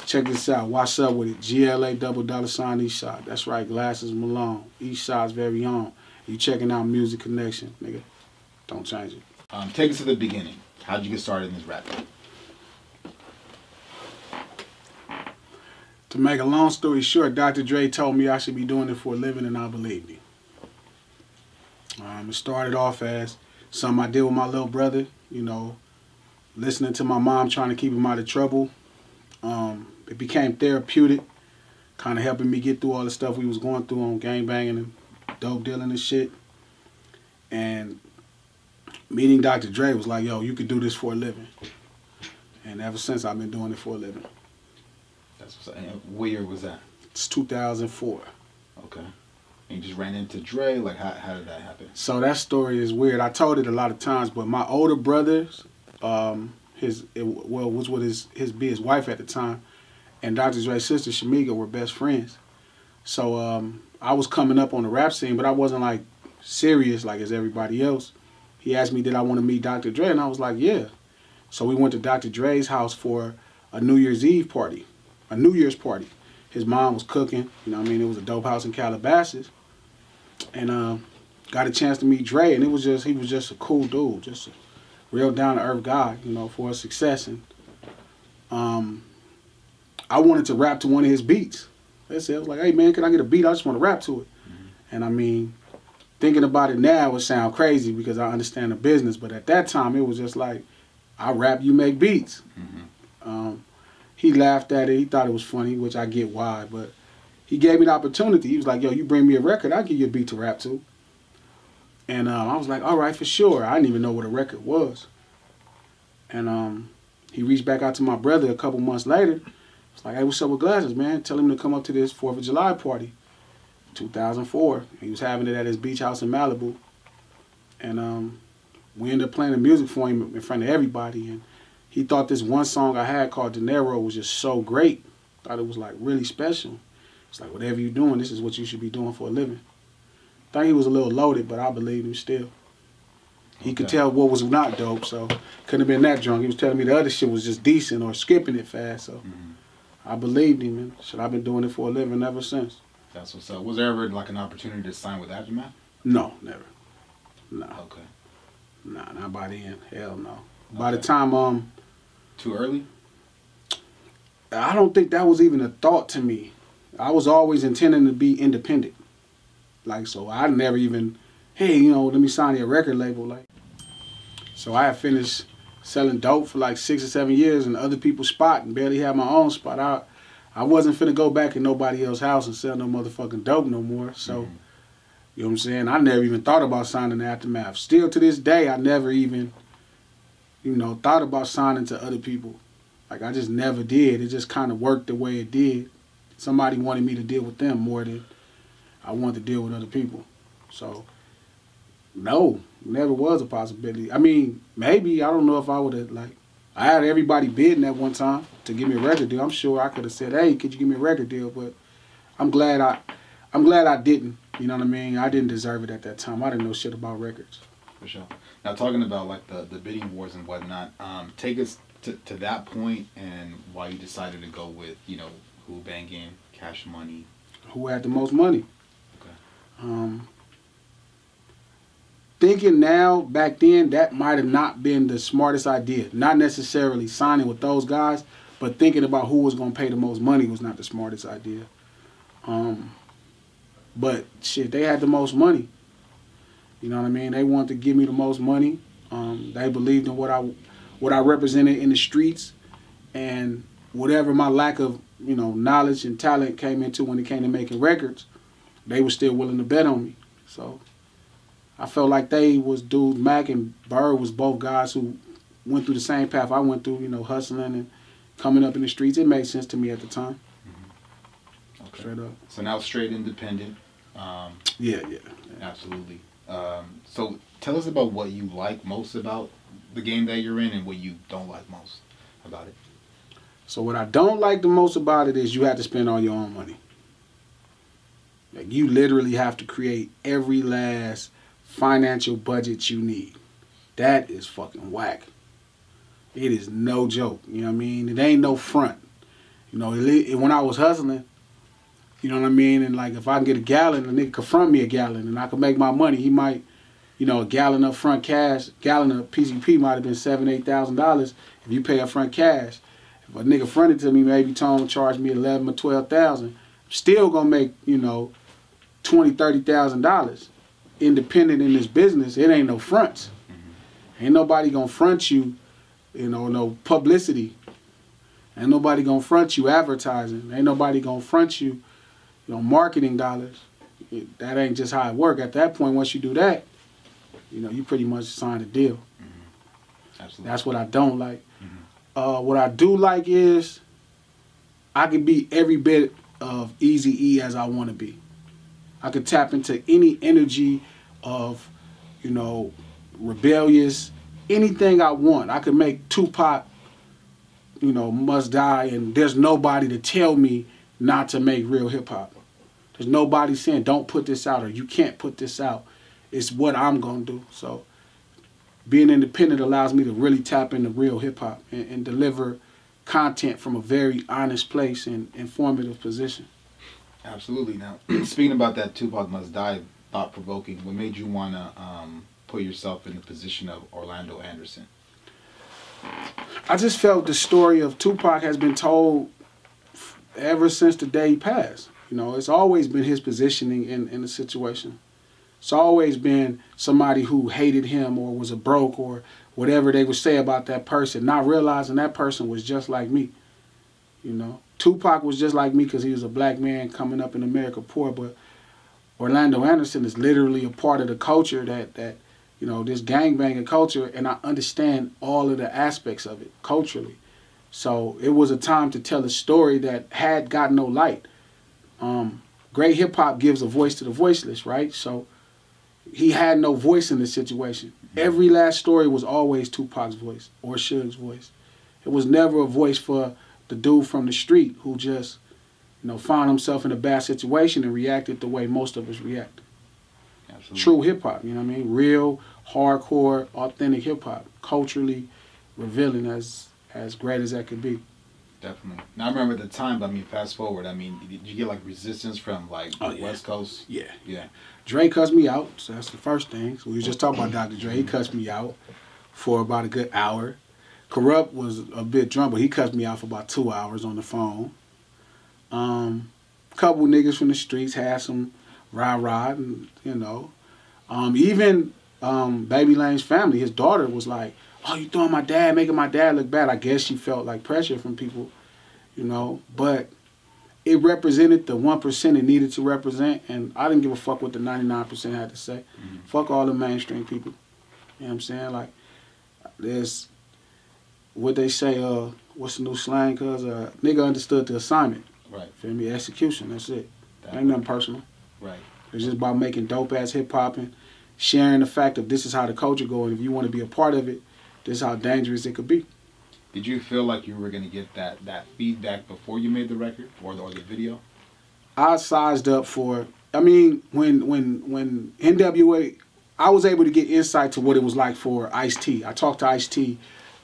Check this out. What's up with it? GLA $$ Eastside. That's right, Glasses Malone. Eastside's very own. You checking out Music Connection, nigga. Don't change it. Take us to the beginning. How'd you get started in this rap? To make a long story short, Dr. Dre told me I should be doing it for a living, and I believed him. It started off as something I did with my little brother, you know, listening to my mom, trying to keep him out of trouble. It became therapeutic, kind of helping me get through all the stuff we was going through on gangbanging and dope dealing and shit. And meeting Dr. Dre was like, yo, you could do this for a living. And ever since, I've been doing it for a living. That's what's up. What year was that? It's 2004. Okay. And you just ran into Dre? Like, how did that happen? So that story is weird. I told it a lot of times, but my older brothers, was with his wife at the time, and Dr. Dre's sister, Shamika, were best friends. So I was coming up on the rap scene, but I wasn't like serious like as everybody else. He asked me, did I want to meet Dr. Dre? And I was like, yeah. So we went to Dr. Dre's house for a New Year's Eve party, a New Year's party. His mom was cooking, you know what I mean? It was a dope house in Calabasas. And got a chance to meet Dre, and he was just a cool dude, just a real down-to-earth guy, you know, for his success. And I wanted to rap to one of his beats. I was like, hey man, can I get a beat? I just want to rap to it. Mm-hmm. And I mean, thinking about it now, it would sound crazy because I understand the business, but at that time, it was just like, I rap, you make beats. Mm-hmm. He laughed at it. He thought it was funny, which I get why, but he gave me the opportunity. He was like, yo, you bring me a record, I'll give you a beat to rap to. And I was like, all right, for sure. I didn't even know what a record was. And he reached back out to my brother a couple months later. It's like, hey, what's up with Glasses, man? Tell him to come up to this 4th of July party. 2004. He was having it at his beach house in Malibu. And we ended up playing the music for him in front of everybody. And he thought this one song I had called Dinero was just so great. Thought it was like really special. It's like, whatever you're doing, this is what you should be doing for a living. I think he was a little loaded, but I believed him still. He could tell what was not dope, so couldn't have been that drunk. He was telling me the other shit was just decent or skipping it fast, so I believed him, and shit, I've been doing it for a living ever since. That's what's up. Was there ever like an opportunity to sign with Aftermath? No, never. No. Okay. Nah, not by the end. Hell no. By the time, Too early? I don't think that was even a thought to me. I was always intending to be independent. Like, so I never even, hey, you know, let me sign you a record label. Like, so I had finished selling dope for like 6 or 7 years in other people's spot and barely had my own spot. I wasn't finna go back in nobody else's house and sell no motherfucking dope no more. So, you know what I'm saying? I never even thought about signing to Aftermath. Still to this day, I never even, you know, thought about signing to other people. Like, I just never did. It just kind of worked the way it did. Somebody wanted me to deal with them more than I wanted to deal with other people. So, no, never was a possibility. I mean, maybe, I don't know if I would have, like, I had everybody bidding at one time to give me a record deal. I'm sure I could have said, hey, could you give me a record deal? But I'm glad I didn't. You know what I mean? I didn't deserve it at that time. I didn't know shit about records. For sure. Now, talking about, like, the bidding wars and whatnot, take us to that point and why you decided to go with, you know, who banging, Cash Money. Who had the most money. Okay. Thinking now, back then, that might have not been the smartest idea. Not necessarily signing with those guys, but thinking about who was going to pay the most money was not the smartest idea. But shit, they had the most money. You know what I mean? They wanted to give me the most money. They believed in what I represented in the streets, and whatever my lack of, you know, knowledge and talent came into when it came to making records, they were still willing to bet on me. So I felt like they was dudes, Mac and Bird was both guys who went through the same path I went through, you know, hustling and coming up in the streets. It made sense to me at the time. Okay. Straight up. So now straight independent. Yeah. Absolutely. So tell us about what you like most about the game that you're in and what you don't like most about it. So what I don't like the most about it is you have to spend all your own money. Like, you literally have to create every last financial budget you need. That is fucking whack. It is no joke, you know what I mean? It ain't no front. You know, when I was hustling, you know what I mean? And like, if I can get a gallon, a nigga could front me a gallon and I could make my money. He might, you know, a gallon up front cash, gallon of PCP might have been $7,000, $8,000 if you pay up front cash. If a nigga fronted to me, maybe charge me $11,000 or $12,000, I'm still gonna make, you know, $20,000, $30,000. Independent in this business, it ain't no fronts. Ain't nobody gonna front you, you know, no publicity. Ain't nobody gonna front you advertising. Ain't nobody gonna front you, you know, marketing dollars. That ain't just how it work. At that point, once you do that, you know, you pretty much sign a deal. Absolutely. That's what I don't like. What I do like is I can be every bit of Eazy-E as I want to be. I could tap into any energy of, you know, rebellious, anything I want. I could make Tupac, you know, Must Die, and there's nobody to tell me not to make real hip-hop. There's nobody saying, don't put this out, or you can't put this out. It's what I'm going to do. So being independent allows me to really tap into real hip-hop and deliver content from a very honest place and informative position. Absolutely. Now, speaking about that Tupac Must Die, thought-provoking, what made you want to put yourself in the position of Orlando Anderson? I just felt the story of Tupac has been told ever since the day he passed. You know, it's always been his positioning in the situation. It's always been somebody who hated him or was a broke or whatever they would say about that person, not realizing that person was just like me. You know, Tupac was just like me because he was a black man coming up in America poor, but Orlando Anderson is literally a part of the culture that you know, this gangbanging culture, and I understand all of the aspects of it culturally. So it was a time to tell a story that had got no light. Great hip-hop gives a voice to the voiceless, right? So he had no voice in this situation. Every last story was always Tupac's voice or Suge's voice. It was never a voice for the dude from the street who just, you know, found himself in a bad situation and reacted the way most of us react. Absolutely. True hip-hop, you know what I mean? Real, hardcore, authentic hip-hop. Culturally revealing as great as that could be. Definitely. Now, I remember at the time, but I mean, fast forward, I mean, did you get like resistance from like the West Coast? Yeah. Yeah. Dre cussed me out, so that's the first thing. So we was just talking about Dr. Dre. He cussed me out for about a good hour. Corrupt was a bit drunk, but he cussed me out for about 2 hours on the phone. Couple niggas from the streets had some rah-rah, and, you know. Even Baby Lane's family, his daughter was like, oh, you throwing my dad, making my dad look bad. I guess she felt like pressure from people, you know. But it represented the 1% it needed to represent, and I didn't give a fuck what the 99% had to say. Fuck all the mainstream people. You know what I'm saying? Like, there's what they say, what's the new slang? Cause nigga understood the assignment. Right. Feel me? Execution, that's it. Ain't nothing personal. Right. It's just about making dope-ass hip-hop and sharing the fact of this is how the culture goes, and if you want to be a part of it, this is how dangerous it could be. Did you feel like you were going to get that feedback before you made the record or the video? I sized up for, I mean, when NWA, I was able to get insight to what it was like for Ice-T. I talked to Ice-T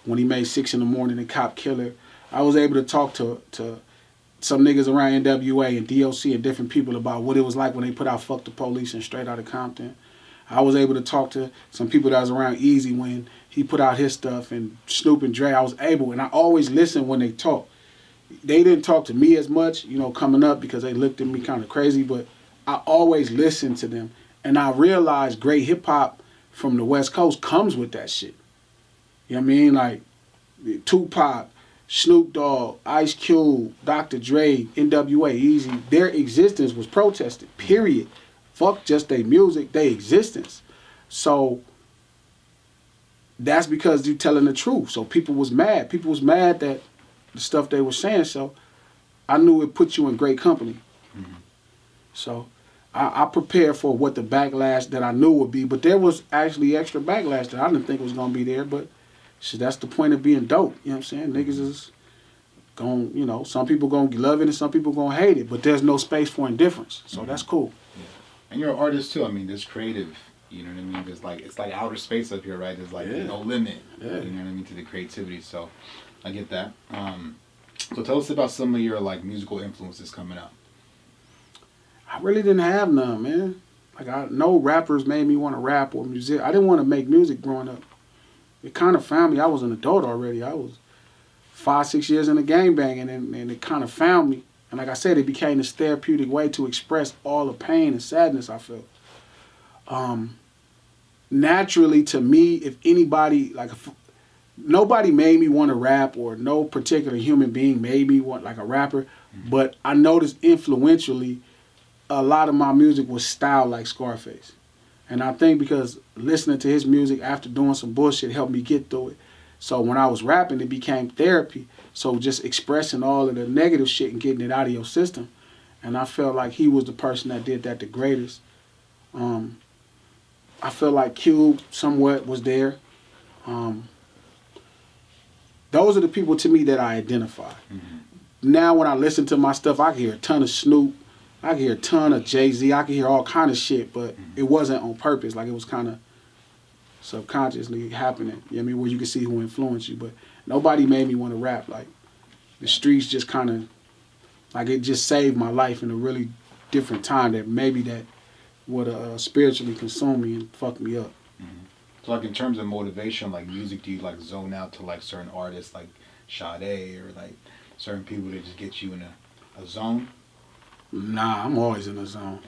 when he made 6 in the Morning and Cop Killer. I was able to talk to some niggas around NWA and DOC and different people about what it was like when they put out Fuck the Police and Straight Outta Compton. I was able to talk to some people that was around Eazy when he put out his stuff, and Snoop and Dre. I was able, and I always listen when they talk. They didn't talk to me as much, you know, coming up because they looked at me kind of crazy, but I always listened to them. And I realized great hip-hop from the West Coast comes with that shit. You know what I mean? Like Tupac, Snoop Dogg, Ice Cube, Dr. Dre, NWA, Eazy, their existence was protested, period. Fuck just their music, their existence. So that's because you're telling the truth. So people was mad. People was mad that the stuff they were saying. So I knew it put you in great company. So I prepared for what the backlash that I knew would be. But there was actually extra backlash that I didn't think was going to be there. But shit, that's the point of being dope. You know what I'm saying? Niggas is going, you know, some people going to love it and some people going to hate it. But there's no space for indifference. So that's cool. Yeah. And you're an artist too. I mean, there's creative. You know what I mean? There's like, it's like outer space up here, right? There's like no limit. You know what I mean, to the creativity. So I get that. So tell us about some of your like musical influences coming up. I really didn't have none, man. Like, no rappers made me want to rap or music. I didn't want to make music growing up. It kind of found me. I was an adult already. I was 5, 6 years in the gangbanging, and it kind of found me. And like I said, it became this therapeutic way to express all the pain and sadness I felt. Naturally, to me, if anybody, nobody made me want to rap, or no particular human being made me want like a rapper, but I noticed influentially a lot of my music was styled like Scarface. And I think because listening to his music after doing some bullshit helped me get through it. So when I was rapping, it became therapy. So just expressing all of the negative shit and getting it out of your system. And I felt like he was the person that did that the greatest. I feel like Cube somewhat was there. Those are the people to me that I identify. Now when I listen to my stuff, I can hear a ton of Snoop. I can hear a ton of Jay-Z. I can hear all kind of shit, but it wasn't on purpose. Like, it was kind of subconsciously happening. You know what I mean? Where you can see who influenced you. But nobody made me want to rap. Like, the streets just kind of, like, it just saved my life in a really different time that maybe that would spiritually consume me and fuck me up. So, like, in terms of motivation, like music, do you like zone out to like certain artists like Shadys or like certain people that just get you in a zone? Nah, I'm always in the zone.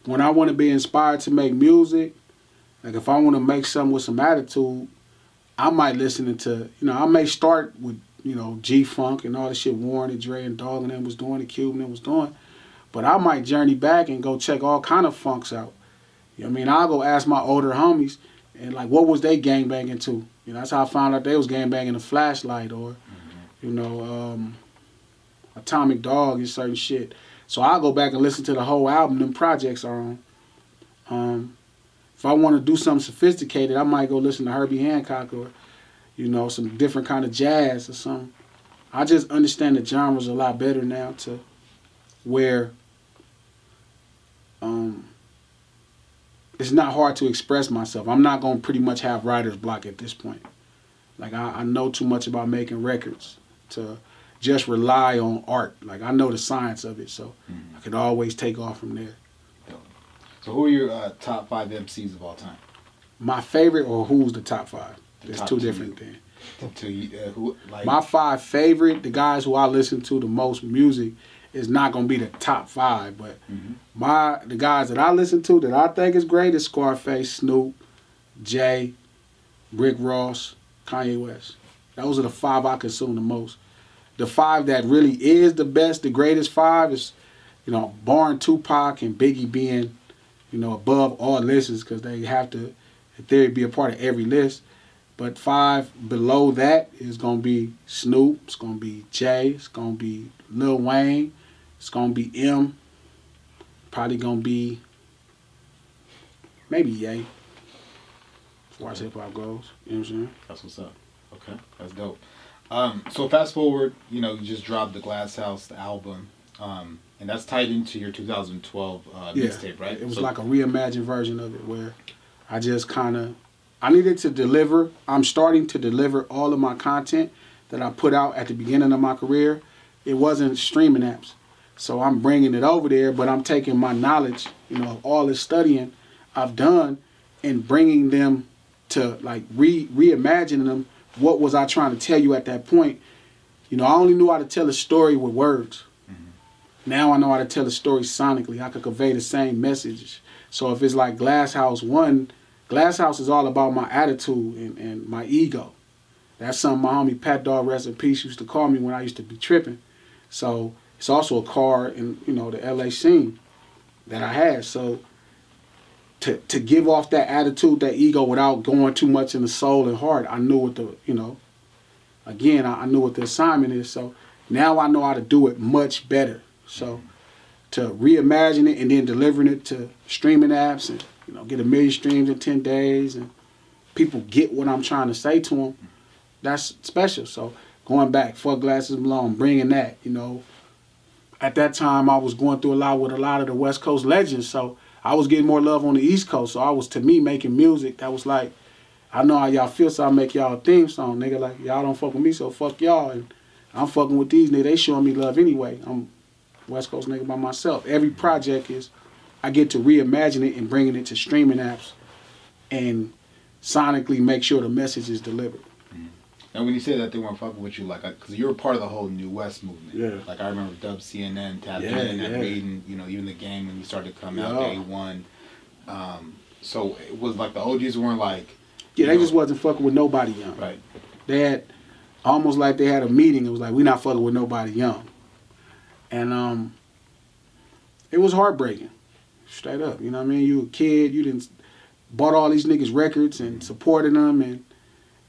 When I want to be inspired to make music, like if I want to make something with some attitude, I might listen to, I may start with, G-Funk and all the shit Warren and Dre and Dog and them was doing, and Cube and them was doing. But I might journey back and go check all kind of funks out. You know what I mean? I'll go ask my older homies, and like, what was they gangbanging to? That's how I found out they was gangbanging a Flashlight or, Atomic Dog and certain shit. So I'll go back and listen to the whole album them projects are on. If I want to do something sophisticated, I might go listen to Herbie Hancock or, some different kind of jazz or something. I just understand the genres a lot better now to where it's not hard to express myself. I'm not going to pretty much have writer's block at this point. Like, I know too much about making records to just rely on art. Like, I know the science of it, so I could always take off from there. So who are your top 5 MCs of all time? My favorite, or who's the top 5? There's two different things. My 5 favorite, the guys who I listen to the most music, is not going to be the top 5, but the guys that I listen to that I think is great is Scarface, Snoop, Jay, Rick Ross, Kanye West. Those are the 5 I consume the most. The 5 that really is the best, the greatest 5 is, barring Tupac and Biggie being, above all lists because they have to, in theory, be a part of every list. But 5 below that is going to be Snoop, it's going to be Jay, it's going to be Lil Wayne, it's going to be M, probably going to be maybe Ye, as far as hip-hop goes. You know what I'm saying? That's what's up. Okay, that's dope. So fast forward, you just dropped the Glass House, the album, and that's tied into your 2012 mixtape, right? It was like a reimagined version of it where I just I needed to deliver. I'm starting to deliver all of my content that I put out at the beginning of my career. It wasn't streaming apps. So I'm bringing it over there, but I'm taking my knowledge, all this studying I've done and bringing them to like reimagining them. What was I trying to tell you at that point? I only knew how to tell a story with words. Now I know how to tell a story sonically. I could convey the same message. So if it's like Glass House 1, Glass House is all about my attitude and my ego. That's something my homie Pat Dog, rest in peace, used to call me when I used to be tripping. So it's also a car in, the LA scene that I had. So to give off that attitude, that ego, without going too much in the soul and heart, I knew what I knew what the assignment is. So now I know how to do it much better. So to reimagine it and then delivering it to streaming apps and, get 1 million streams in 10 days and people get what I'm trying to say to them, that's special. So going back, Fuck Glasses Malone, bringing that, At that time, I was going through a lot with a lot of the West Coast legends, so I was getting more love on the East Coast. So I was, to me, making music that was like, I know how y'all feel, so I make y'all a theme song, nigga. Like, y'all don't fuck with me, so fuck y'all. And I'm fucking with these niggas. They showing me love anyway. I'm West Coast nigga by myself. Every project is, I get to reimagine it and bringing it to streaming apps and sonically make sure the message is delivered. And when you say that they weren't fucking with you, like, because you were part of the whole New West movement. Yeah. Like, I remember Dub CNN tapping in and reading, you know, even the game when you started to come out day one. So it was like the OGs weren't like... Yeah, they just wasn't fucking with nobody young. Right. They had, almost like they had a meeting. It was like, we not fucking with nobody young. And it was heartbreaking. Straight up. You know what I mean? You a kid, you didn't bought all these niggas records and supported them, and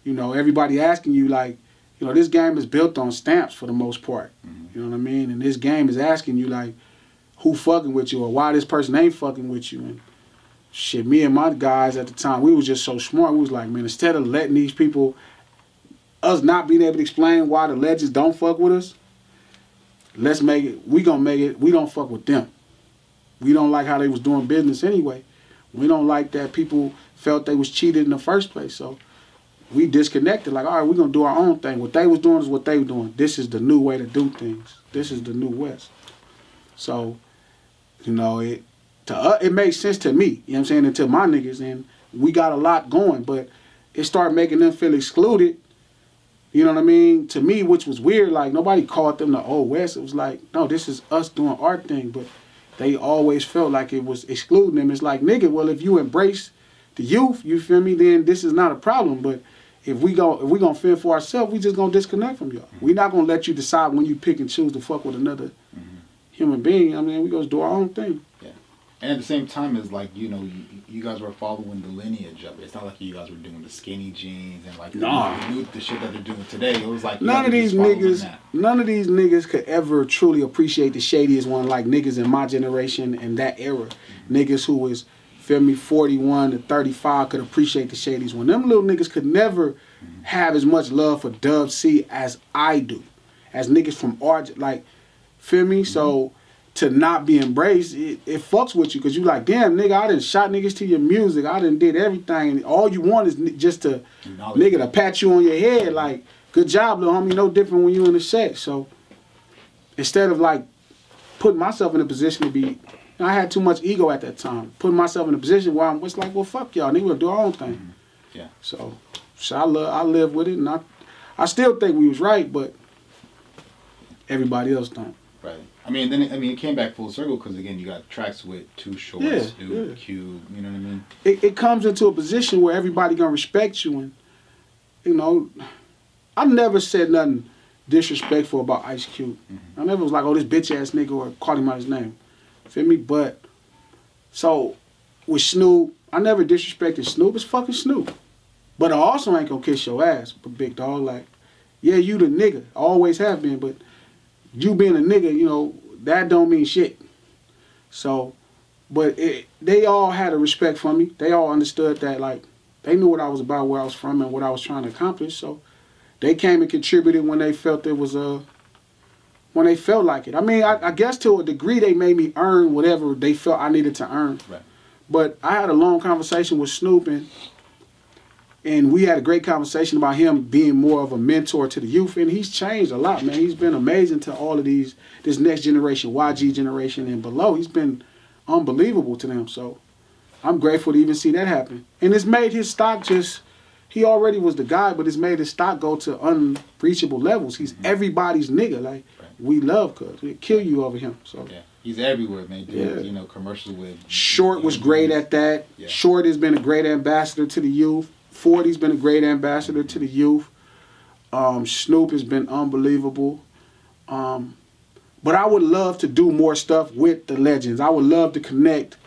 you know, everybody asking you like, you know, this game is built on stamps for the most part. You know what I mean? And this game is asking you like, who fucking with you or why this person ain't fucking with you. And shit, me and my guys at the time, we was just so smart. We was like, man, instead of letting these people, us not being able to explain why the legends don't fuck with us, let's make it, we gonna make it, we don't fuck with them. We don't like how they was doing business anyway. We don't like that people felt they was cheated in the first place. So we disconnected. Like, all right, we're going to do our own thing. What they was doing is what they were doing. This is the new way to do things. This is the new West. So, you know, it made sense to me, you know what I'm saying, and to my niggas. And we got a lot going, but it started making them feel excluded. You know what I mean? To me, which was weird. Like, nobody called them the Old West. It was like, no, this is us doing our thing. But they always felt like it was excluding them. It's like, nigga, well, if you embrace the youth, you feel me, then this is not a problem. But if we gonna fend for ourselves, we just gonna disconnect from y'all. We not gonna let you decide when you pick and choose to fuck with another human being. I mean, we gonna do our own thing. Yeah. And at the same time, it's like, you know, you guys were following the lineage of it. It's not like you guys were doing the skinny jeans and like the shit that they're doing today. It was like none of these niggas could ever truly appreciate the Shady as one, like niggas in my generation and that era. Niggas who was, feel me, 41 to 35 could appreciate the Shadys one. Them little niggas could never have as much love for Dub C as I do. As niggas from Argent, like, feel me? So to not be embraced, it fucks with you, because you like, damn, nigga, I done shot niggas to your music. I done did everything. And all you want is just to, nigga, to pat you on your head. Like, good job, little homie. No different when you in the set. So instead of, like, putting myself in a position to be, I had too much ego at that time. Putting myself in a position where I'm just like, well, fuck y'all. Nigga, we'll do our own thing. Yeah. So I live with it. And I still think we was right, but everybody else don't. Right. I mean, it came back full circle because, again, you got tracks with Too Short, Snoop, Cube, you know what I mean? It comes into a position where everybody going to respect you. And, you know, I never said nothing disrespectful about Ice Cube. I never was like, oh, this bitch-ass nigga, or called him out his name. Feel me? But, so, with Snoop, I never disrespected Snoop. It's fucking Snoop. But I also ain't going to kiss your ass, but big dog. Like, yeah, you the nigga. Always have been, but you being a nigga, you know, that don't mean shit. So, but they all had a respect for me. They all understood that, like, they knew what I was about, where I was from, and what I was trying to accomplish. So, they came and contributed when they felt it was, when they felt like it. I mean, I guess to a degree they made me earn whatever they felt I needed to earn. Right. But I had a long conversation with Snoop, and we had a great conversation about him being more of a mentor to the youth, and he's changed a lot, man. He's been amazing to all of this next generation, YG generation and below. He's been unbelievable to them, so I'm grateful to even see that happen. And it's made his stock just, he already was the guy, but it's made his stock go to unreachable levels. He's everybody's nigga. Like, we love cuz. We'll kill you over him. So yeah. He's everywhere, man. Dude, you know, commercial with... Short was great at that. Yeah. Short has been a great ambassador to the youth. 40's been a great ambassador to the youth. Snoop has been unbelievable. But I would love to do more stuff with the legends. I would love to connect,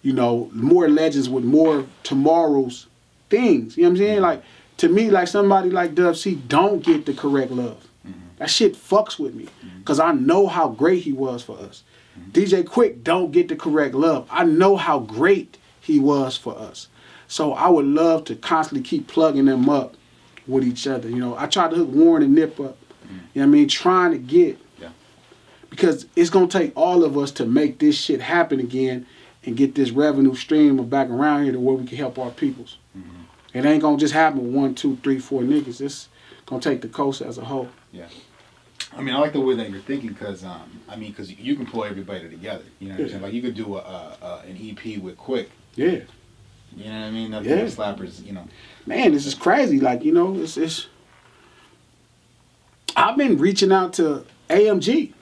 you know, more legends with more tomorrow's things. You know what I'm saying? Like, to me, like, somebody like Dub C don't get the correct love. That shit fucks with me, because I know how great he was for us. DJ Quick don't get the correct love. I know how great he was for us. So I would love to constantly keep plugging them up with each other. You know, I tried to hook Warren and Nip up. You know what I mean? Trying to get, because it's going to take all of us to make this shit happen again and get this revenue stream back around here to where we can help our peoples. It ain't going to just happen with 1, 2, 3, 4 niggas. It's going to take the coast as a whole. Yeah. I mean, I like the way that you're thinking because, I mean, because you can pull everybody together. You know what I'm saying? Like, you could do an EP with Quick. Yeah. You know what I mean? Nothing but slappers, you know. Man, this is crazy. Like, you know, it's I've been reaching out to AMG,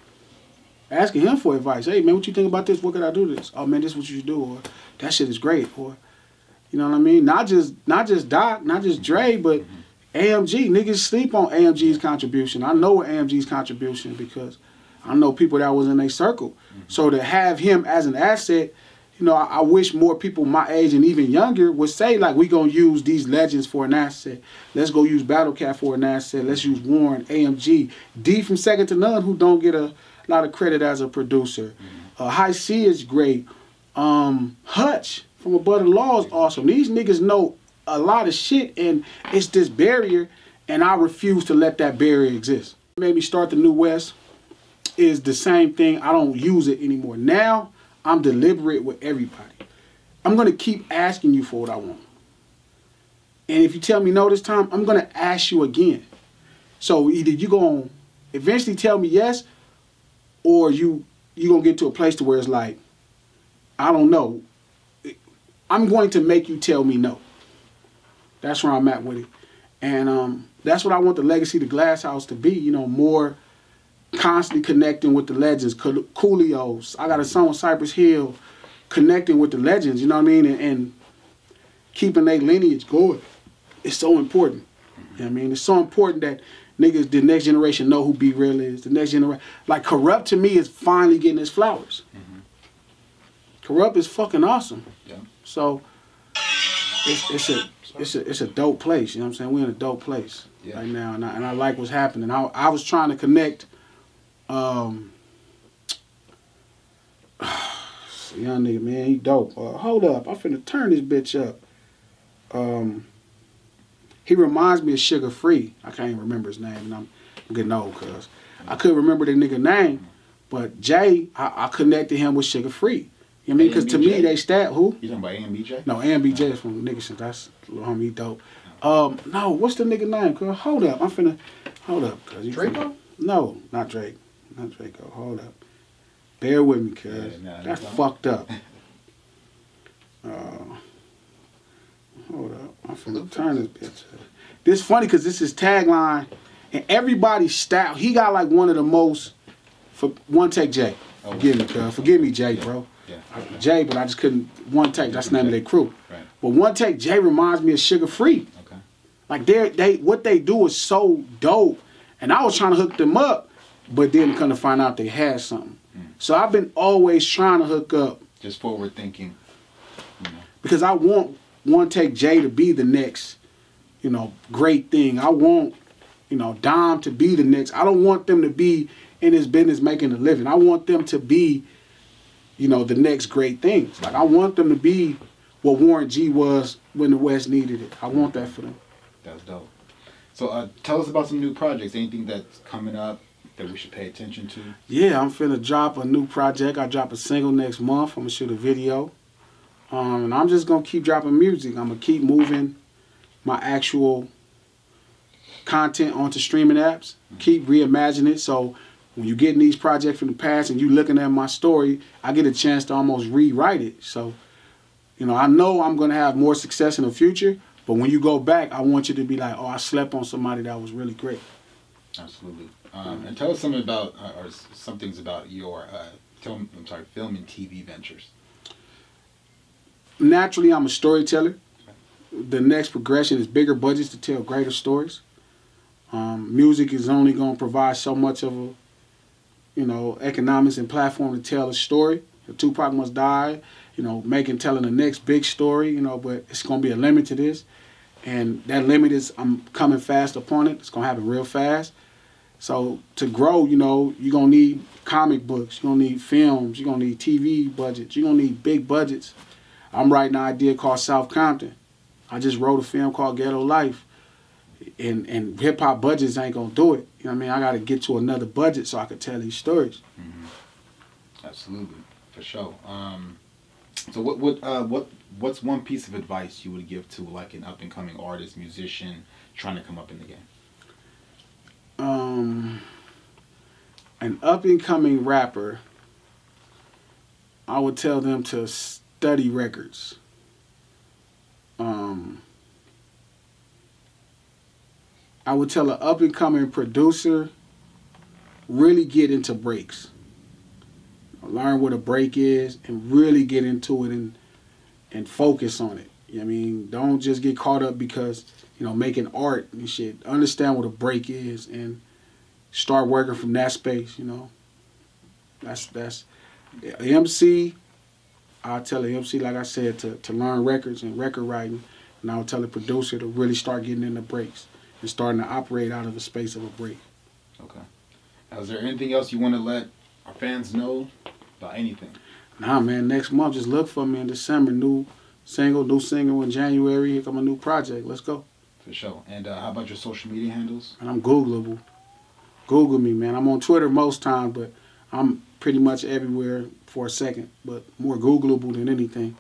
asking him for advice. Hey, man, what you think about this? What could I do this? Oh, man, this is what you should do. Or, that shit is great. Or, you know what I mean? Not just Doc, not just Dre, but AMG. Niggas sleep on AMG's contribution. I know AMG's contribution because I know people that was in their circle. So to have him as an asset, you know, I wish more people my age and even younger would say, like, we gonna use these legends for an asset. Let's go use Battle Cat for an asset. Let's use Warren, AMG, D from Second to None, who don't get a lot of credit as a producer. High C is great. Hutch from Above the Law is awesome. These niggas know a lot of shit, and it's this barrier, and I refuse to let that barrier exist. Made me start the New West is the same thing. I don't use it anymore. Now, I'm deliberate with everybody. I'm going to keep asking you for what I want. And if you tell me no this time, I'm going to ask you again. So either you're going to eventually tell me yes, or you're going to get to a place to where it's like, I don't know. I'm going to make you tell me no. That's where I'm at with it. And that's what I want the legacy of the Glass House to be, you know, more constantly connecting with the legends, Coolios. I got a song with Cypress Hill, connecting with the legends, you know what I mean? And keeping their lineage going. It's so important. You know what I mean? It's so important that niggas, the next generation know who Be Real is. The next generation, like Corrupt to me is finally getting his flowers. Corrupt is fucking awesome. Yeah. So it's a dope place, you know what I'm saying? We're in a dope place right now, and I like what's happening. I was trying to connect young nigga, man, he dope. Hold up, I'm finna turn this bitch up. He reminds me of Sugar Free. I can't even remember his name, and I'm getting old, cuz I couldn't remember the nigga name, but Jay, I connected him with Sugar Free. You know what I mean? Because to me, they stat who? You talking about AMBJ? No, AMBJ is from Niggerson. That's little homie dope. No, what's the nigga name, cuz? Hold up, I'm finna, hold up, cuz. Draco? No, not Drake. Not Draco. Hold up. Bear with me, cuz. That's fucked up. Hold up. I'm finna turn this bitch up. This funny because this is tagline, and everybody's style. He got like one of the most, for One Take Jay. Forgive me, cuz. Forgive me, Jay, bro. Yeah. Jay, but I just couldn't, One Take, that's the name of their crew. Right. But One Take Jay reminds me of Sugar Free. Okay. Like what they do is so dope. And I was trying to hook them up, but then come to find out they had something. So I've been always trying to hook up. Just forward thinking. You know. Because I want One Take Jay to be the next, you know, great thing. I want, you know, Dom to be the next. I don't want them to be in this business making a living. I want them to be, you know, the next great things. Like, I want them to be what Warren G was when the West needed it. I want that for them. That's dope. So tell us about some new projects. Anything that's coming up that we should pay attention to? Yeah, I'm finna drop a new project. I drop a single next month. I'm gonna shoot a video. And I'm just gonna keep dropping music. I'm gonna keep moving my actual content onto streaming apps. Keep reimagining it. So when you're getting these projects from the past and you looking at my story, I get a chance to almost rewrite it. So, you know I'm going to have more success in the future, but when you go back, I want you to be like, oh, I slept on somebody that was really great. Absolutely. And tell us something about, or some things about your, film and TV ventures. Naturally, I'm a storyteller. The next progression is bigger budgets to tell greater stories. Music is only going to provide so much of a, you know, economics and platform to tell a story. Tupac must die, you know, telling the next big story, you know, but it's going to be a limit to this. And that limit is, I'm coming fast upon it. It's going to happen real fast. So to grow, you know, you're going to need comic books. You're going to need films. You're going to need TV budgets. You're going to need big budgets. I'm writing an idea called South Compton. I just wrote a film called Ghetto Life. And hip-hop budgets ain't going to do it. You know what I mean? I got to get to another budget so I can tell these stories. Absolutely. For sure. So what's one piece of advice you would give to like an up-and-coming artist, musician, trying to come up in the game? an up-and-coming rapper, I would tell them to study records. I would tell an up-and-coming producer, really get into breaks. Learn what a break is and really get into it and focus on it. You know what I mean? Don't just get caught up because, making art and shit. Understand what a break is and start working from that space, That's MC. I'll tell the MC, like I said, to learn records and record writing. And I'll tell the producer to really start getting into breaks and starting to operate out of the space of a break. Okay. Now, is there anything else you want to let our fans know about anything? Nah, man, next month, just look for me in December. New single in January. Here come a new project. Let's go. For sure. And how about your social media handles? And I'm Googleable. Google me, man. I'm on Twitter most times, but I'm pretty much everywhere for a second. But more Googleable than anything.